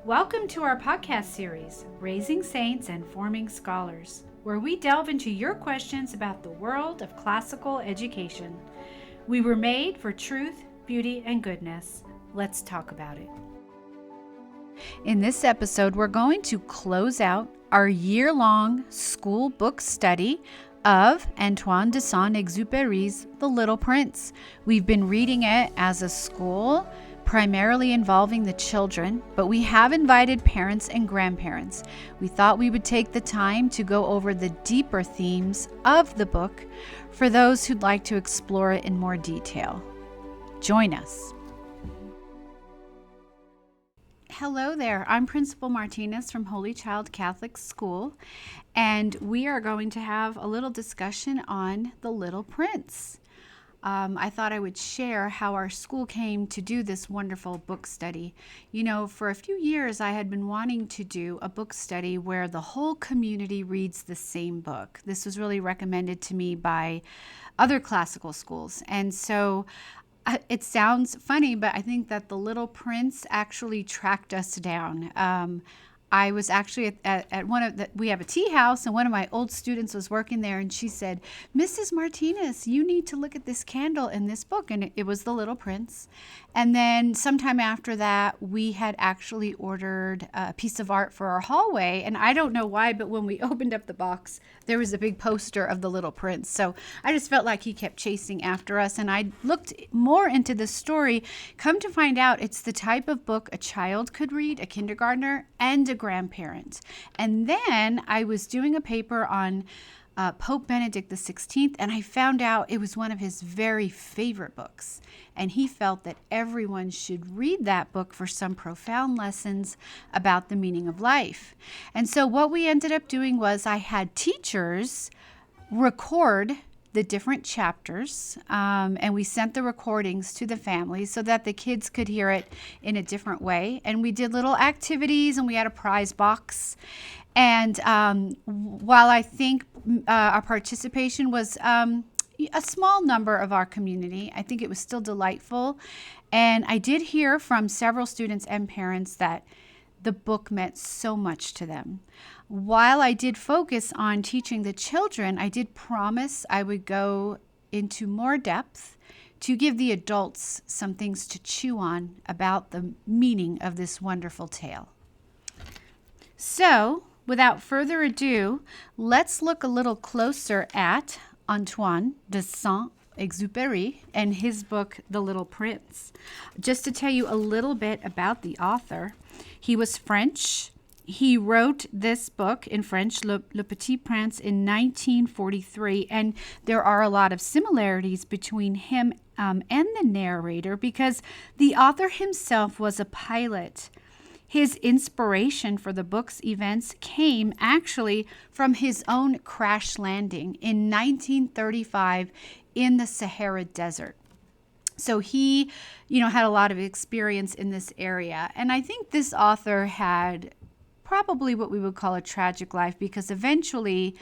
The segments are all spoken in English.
Welcome to our podcast series, Raising Saints and Forming Scholars, where we delve into your questions about the world of classical education. We were made for truth, beauty, and goodness. Let's talk about it. In this episode, we're going to close out our year-long school book study of Antoine de Saint-Exupéry's The Little Prince. We've been reading it as a school, primarily involving the children, but we have invited parents and grandparents. We thought we would take the time to go over the deeper themes of the book for those who'd like to explore it in more detail. Join us. Hello there, I'm Principal Martinez from Holy Child Catholic School, and we are going to have a little discussion on The Little Prince. I thought I would share how our school came to do this wonderful book study. You know, for a few years I had been wanting to do a book study where the whole community reads the same book. This was really recommended to me by other classical schools. And so it sounds funny, but I think that The Little Prince actually tracked us down. I was actually at one of we have a tea house, and one of my old students was working there, and she said, "Mrs. Martinez, you need to look at this candle in this book." And it was The Little Prince. And then sometime after that, we had actually ordered a piece of art for our hallway. And I don't know why, but when we opened up the box, there was a big poster of The Little Prince. So I just felt like he kept chasing after us. And I looked more into the story. Come to find out, it's the type of book a child could read, a kindergartner, and a grandparent. And then I was doing a paper on Pope Benedict XVI, and I found out it was one of his very favorite books. And he felt that everyone should read that book for some profound lessons about the meaning of life. And so what we ended up doing was I had teachers record the different chapters, and we sent the recordings to the families so that the kids could hear it in a different way. And we did little activities, and we had a prize box. And while I think our participation was a small number of our community, I think it was still delightful. And I did hear from several students and parents that the book meant so much to them. While I did focus on teaching the children, I did promise I would go into more depth to give the adults some things to chew on about the meaning of this wonderful tale. So, without further ado, let's look a little closer at Antoine de Saint-Exupéry and his book, The Little Prince. Just to tell you a little bit about the author, he was French. He wrote this book in French, Le Petit Prince, in 1943, and there are a lot of similarities between him and the narrator because the author himself was a pilot. His inspiration for the book's events came actually from his own crash landing in 1935 in the Sahara Desert. So he, had a lot of experience in this area. And I think this author had probably what we would call a tragic life because eventually,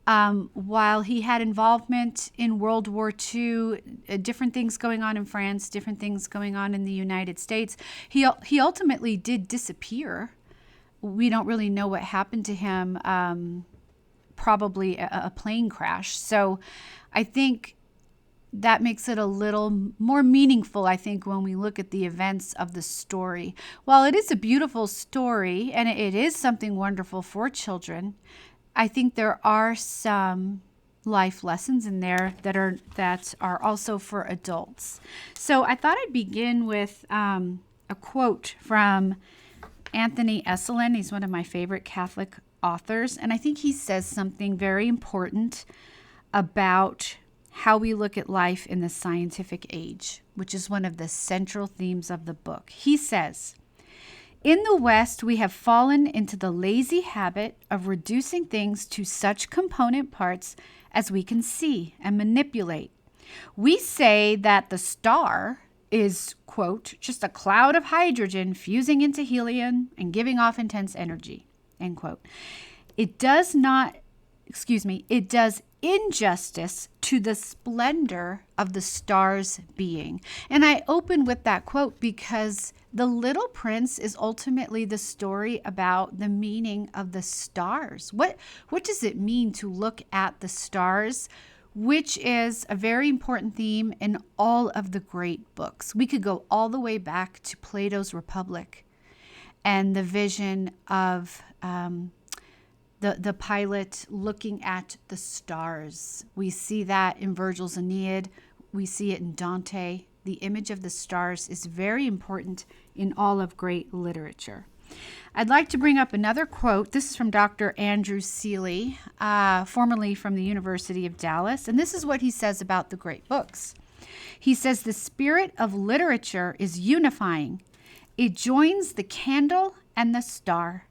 while he had involvement in World War II, different things going on in France, different things going on in the United States, he ultimately did disappear. We don't really know what happened to him, probably a plane crash. So I think that makes it a little more meaningful, I think, when we look at the events of the story. While it is a beautiful story and it is something wonderful for children, I think there are some life lessons in there that are also for adults. So I thought I'd begin with a quote from Anthony Esselin. He's one of my favorite Catholic authors, and I think he says something very important about how we look at life in the scientific age, which is one of the central themes of the book. He says, "In the West, we have fallen into the lazy habit of reducing things to such component parts as we can see and manipulate. We say that the star is, quote, just a cloud of hydrogen fusing into helium and giving off intense energy, end quote. It does injustice to the splendor of the star's being." And I open with that quote because The Little Prince is ultimately the story about the meaning of the stars. What does it mean to look at the stars, which is a very important theme in all of the great books. We could go all the way back to Plato's Republic and the vision of the pilot looking at the stars. We see that in Virgil's Aeneid. We see it in Dante. The image of the stars is very important in all of great literature. I'd like to bring up another quote. This is from Dr. Andrew Seeley, formerly from the University of Dallas. And this is what he says about the great books. He says, the spirit of literature is unifying. It joins the candle and the star.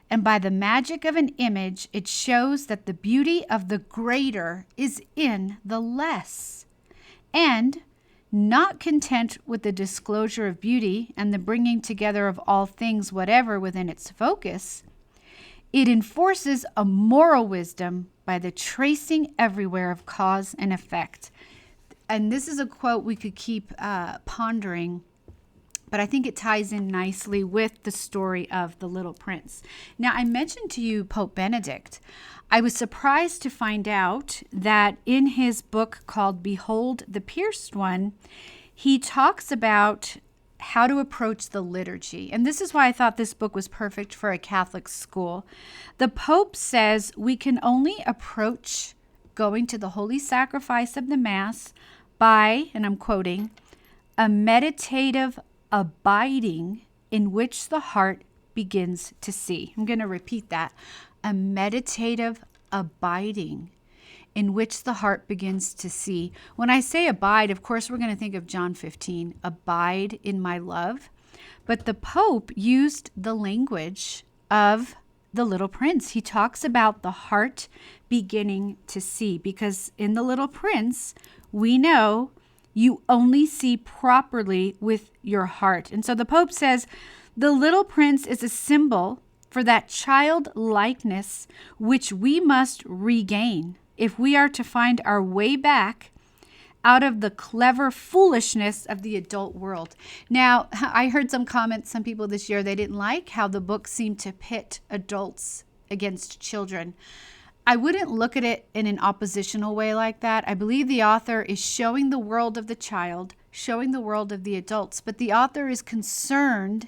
And by the magic of an image, it shows that the beauty of the greater is in the less. And not content with the disclosure of beauty and the bringing together of all things whatever within its focus, it enforces a moral wisdom by the tracing everywhere of cause and effect. And this is a quote we could keep pondering, but I think it ties in nicely with the story of the Little Prince. Now, I mentioned to you Pope Benedict. I was surprised to find out that in his book called Behold the Pierced One, he talks about how to approach the liturgy. And this is why I thought this book was perfect for a Catholic school. The Pope says we can only approach going to the holy sacrifice of the Mass by, and I'm quoting, a meditative abiding in which the heart begins to see. I'm going to repeat that. A meditative abiding in which the heart begins to see. When I say abide, of course, we're going to think of John 15, abide in my love. But the Pope used the language of the Little Prince. He talks about the heart beginning to see, because in the Little Prince, we know you only see properly with your heart. And so the Pope says, the Little Prince is a symbol for that childlikeness which we must regain if we are to find our way back out of the clever foolishness of the adult world. Now, I heard some comments, some people this year, they didn't like how the book seemed to pit adults against children. I wouldn't look at it in an oppositional way like that. I believe the author is showing the world of the child, showing the world of the adults, but the author is concerned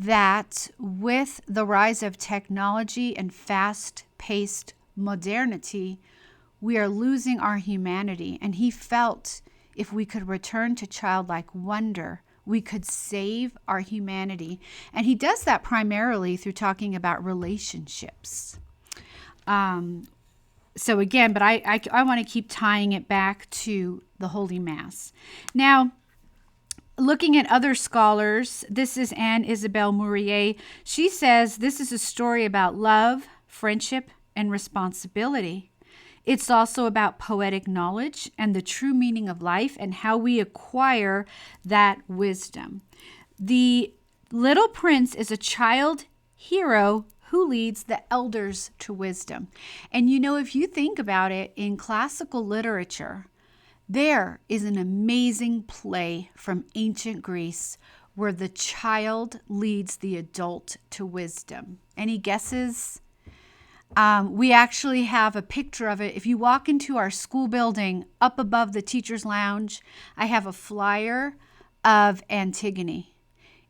that with the rise of technology and fast-paced modernity, we are losing our humanity. And he felt if we could return to childlike wonder, we could save our humanity. And he does that primarily through talking about relationships. So again, but I want to keep tying it back to the Holy Mass. Now, looking at other scholars, this is Anne Isabelle Mourier. She says this is a story about love, friendship, and responsibility. It's also about poetic knowledge and the true meaning of life and how we acquire that wisdom. The Little Prince is a child hero who leads the elders to wisdom. And you know, if you think about it, in classical literature, there is an amazing play from ancient Greece where the child leads the adult to wisdom. Any guesses? We actually have a picture of it. If you walk into our school building up above the teacher's lounge, I have a flyer of Antigone.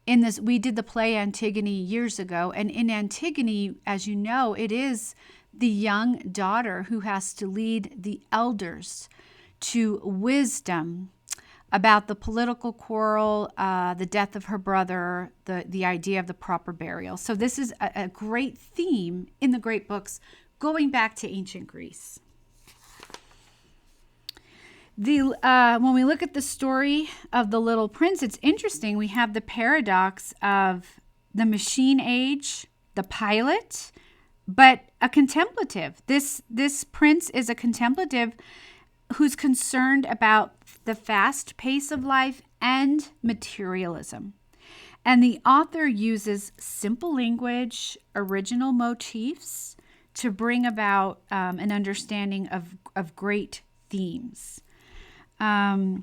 In this, we did the play Antigone years ago, and in Antigone, as you know, it is the young daughter who has to lead the elders to wisdom about the political quarrel, the death of her brother, the idea of the proper burial. So this is a great theme in the great books going back to ancient Greece. When we look at the story of the Little Prince, it's interesting. We have the paradox of the machine age, the pilot, but a contemplative. This prince is a contemplative who's concerned about the fast pace of life and materialism. And the author uses simple language, original motifs to bring about an understanding of great themes. I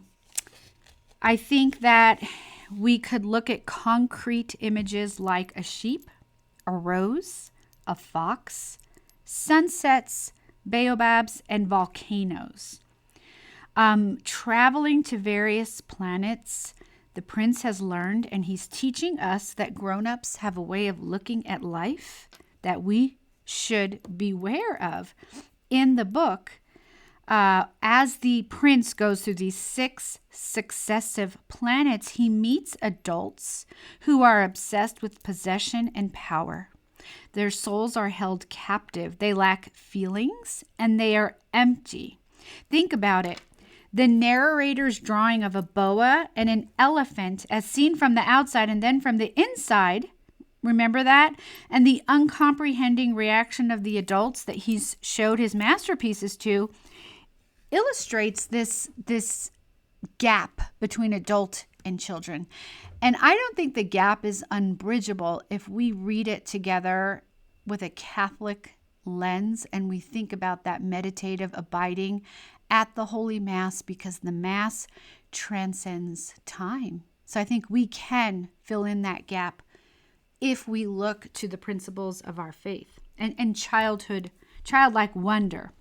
think that we could look at concrete images like a sheep, a rose, a fox, sunsets, baobabs, and volcanoes. Traveling to various planets, the prince has learned, and he's teaching us that grown-ups have a way of looking at life that we should beware of. In the book, as the prince goes through these 6 successive planets, he meets adults who are obsessed with possession and power. Their souls are held captive. They lack feelings and they are empty. Think about it. The narrator's drawing of a boa and an elephant as seen from the outside and then from the inside, remember that? And the uncomprehending reaction of the adults that he's showed his masterpieces to illustrates this gap between adult and children. And I don't think the gap is unbridgeable if we read it together with a Catholic lens and we think about that meditative abiding at the Holy Mass, because the Mass transcends time. So I think we can fill in that gap if we look to the principles of our faith and childlike wonder.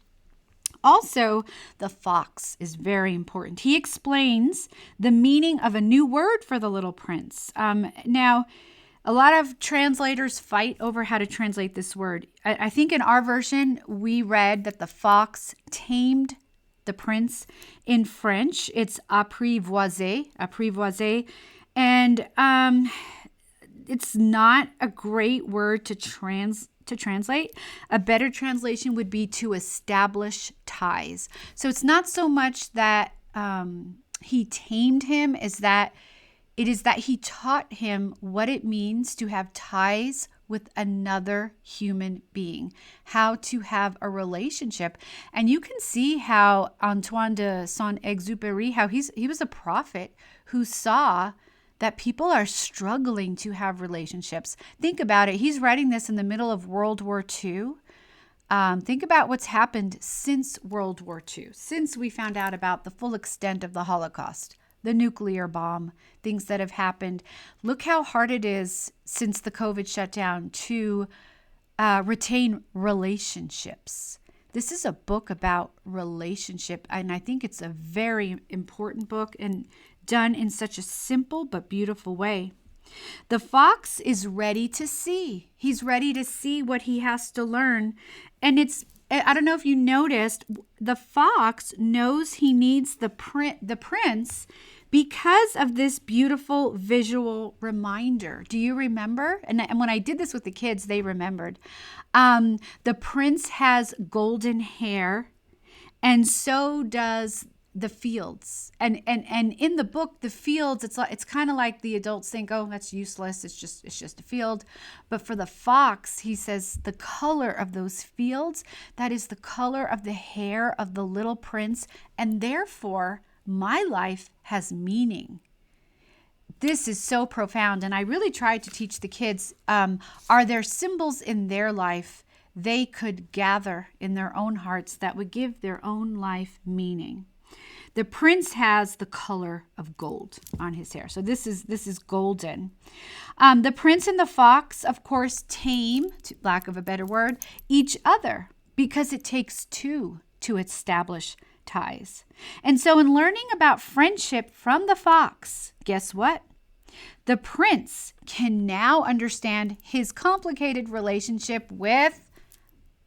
Also, the fox is very important. He explains the meaning of a new word for the little prince. Now, a lot of translators fight over how to translate this word. I think in our version, we read that the fox tamed the prince. In French, it's apprivoiser, and it's not a great word to translate. A better translation would be to establish ties. So it's not so much that he tamed him, as that it is that he taught him what it means to have ties with another human being, how to have a relationship. And you can see how Antoine de Saint-Exupéry, how he was a prophet who saw that people are struggling to have relationships. Think about it. He's writing this in the middle of World War II. Think about what's happened since World War II, since we found out about the full extent of the Holocaust, the nuclear bomb, things that have happened. Look how hard it is since the COVID shutdown to retain relationships. This is a book about relationship, and I think it's a very important book and done in such a simple but beautiful way. The fox is ready to see. He's ready to see what he has to learn. And I don't know if you noticed, the fox knows he needs the prince because of this beautiful visual reminder. Do you remember? And when I did this with the kids, they remembered. The prince has golden hair, and so does the fields. And in the book, the fields, it's kind of like the adults think, oh, that's useless. It's just a field. But for the fox, he says the color of those fields, that is the color of the hair of the little prince, and therefore my life has meaning. This is so profound, and I really tried to teach the kids, are there symbols in their life they could gather in their own hearts that would give their own life meaning? The prince has the color of gold on his hair. So this is golden. The prince and the fox, of course, tame, to lack of a better word, each other, because it takes two to establish ties. And so in learning about friendship from the fox, guess what? The prince can now understand his complicated relationship with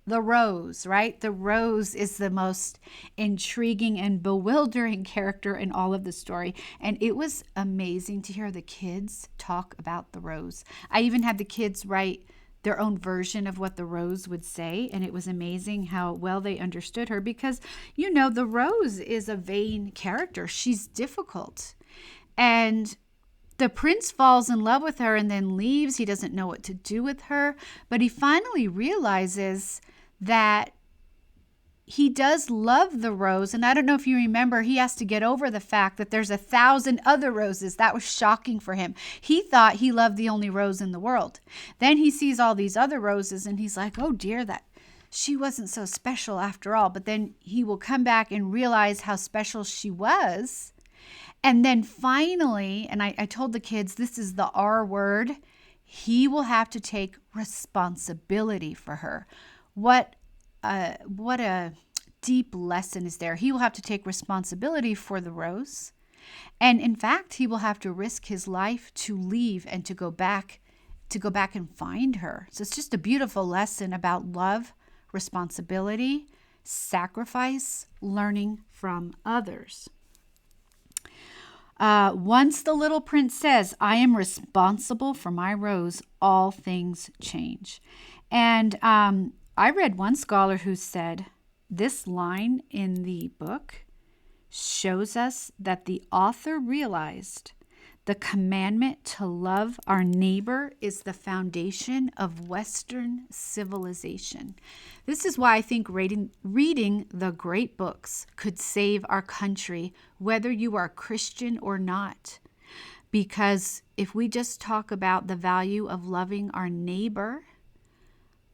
the rose, right? The rose is the most intriguing and bewildering character in all of the story. And it was amazing to hear the kids talk about the rose. I even had the kids write their own version of what the rose would say. And it was amazing how well they understood her, because, you know, the rose is a vain character. She's difficult. And the prince falls in love with her and then leaves. He doesn't know what to do with her. But he finally realizes that he does love the rose. And I don't know if you remember, he has to get over the fact that there's 1,000 other roses. That was shocking for him. He thought he loved the only rose in the world. Then he sees all these other roses and he's like, oh dear, that she wasn't so special after all. But then he will come back and realize how special she was. And then finally, and I told the kids, this is the R word, he will have to take responsibility for her. What a deep lesson is there. He will have to take responsibility for the rose. And in fact, he will have to risk his life to leave and to go back and find her. So it's just a beautiful lesson about love, responsibility, sacrifice, learning from others. Once the little prince says, I am responsible for my rose, all things change. And I read one scholar who said, this line in the book shows us that the author realized the commandment to love our neighbor is the foundation of Western civilization. This is why I think reading the great books could save our country, whether you are Christian or not. Because if we just talk about the value of loving our neighbor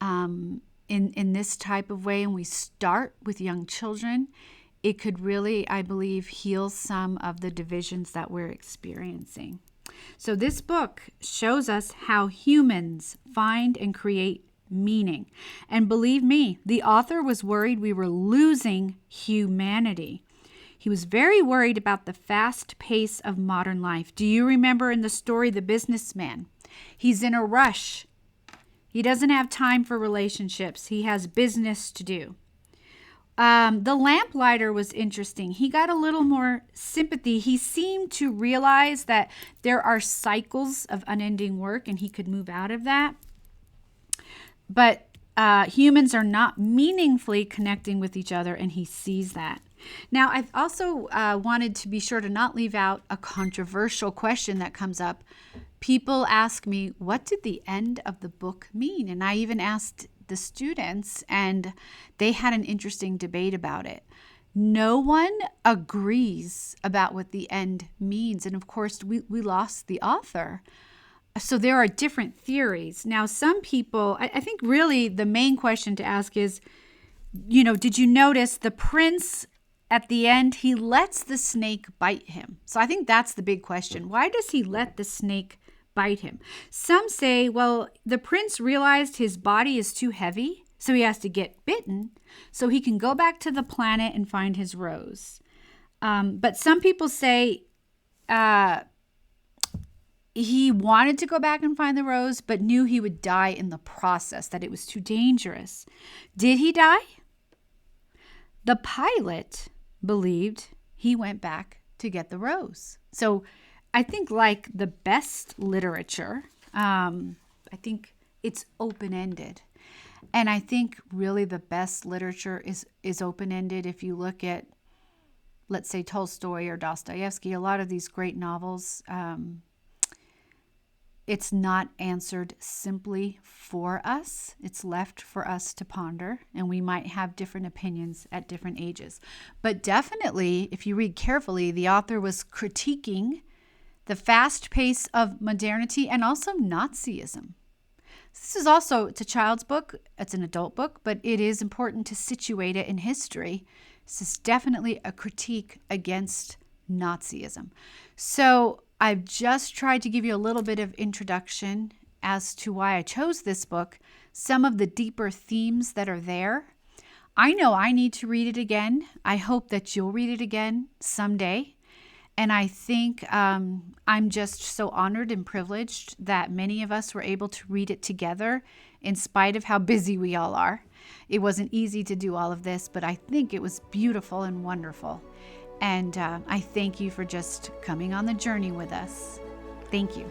in this type of way, and we start with young children, it could really, I believe, heal some of the divisions that we're experiencing. So this book shows us how humans find and create meaning. And believe me, the author was worried we were losing humanity. He was very worried about the fast pace of modern life. Do you remember in the story, the businessman? He's in a rush. He doesn't have time for relationships. He has business to do. The lamplighter was interesting. He got a little more sympathy. He seemed to realize that there are cycles of unending work and he could move out of that. But humans are not meaningfully connecting with each other, and he sees that. Now, I've also wanted to be sure to not leave out a controversial question that comes up. People ask me, what did the end of the book mean? And I even asked the students, and they had an interesting debate about it. No one agrees about what the end means. And of course, we lost the author. So there are different theories. Now, some people, I think really the main question to ask is, did you notice the prince at the end, he lets the snake bite him? So I think that's the big question. Why does he let the snake bite him? Some say, well, the prince realized his body is too heavy, so he has to get bitten so he can go back to the planet and find his rose. But some people say he wanted to go back and find the rose, but knew he would die in the process, that it was too dangerous. Did he die? The pilot believed he went back to get the rose. So I think, like the best literature, I think it's open-ended. And I think really the best literature is open-ended. If you look at, let's say, Tolstoy or Dostoevsky, a lot of these great novels, it's not answered simply for us. It's left for us to ponder, and we might have different opinions at different ages. But definitely, if you read carefully, the author was critiquing the fast pace of modernity and also Nazism. This is also, it's a child's book, it's an adult book, but it is important to situate it in history. This is definitely a critique against Nazism. So I've just tried to give you a little bit of introduction as to why I chose this book, some of the deeper themes that are there. I know I need to read it again. I hope that you'll read it again someday. And I think I'm just so honored and privileged that many of us were able to read it together in spite of how busy we all are. It wasn't easy to do all of this, but I think it was beautiful and wonderful. And I thank you for just coming on the journey with us. Thank you.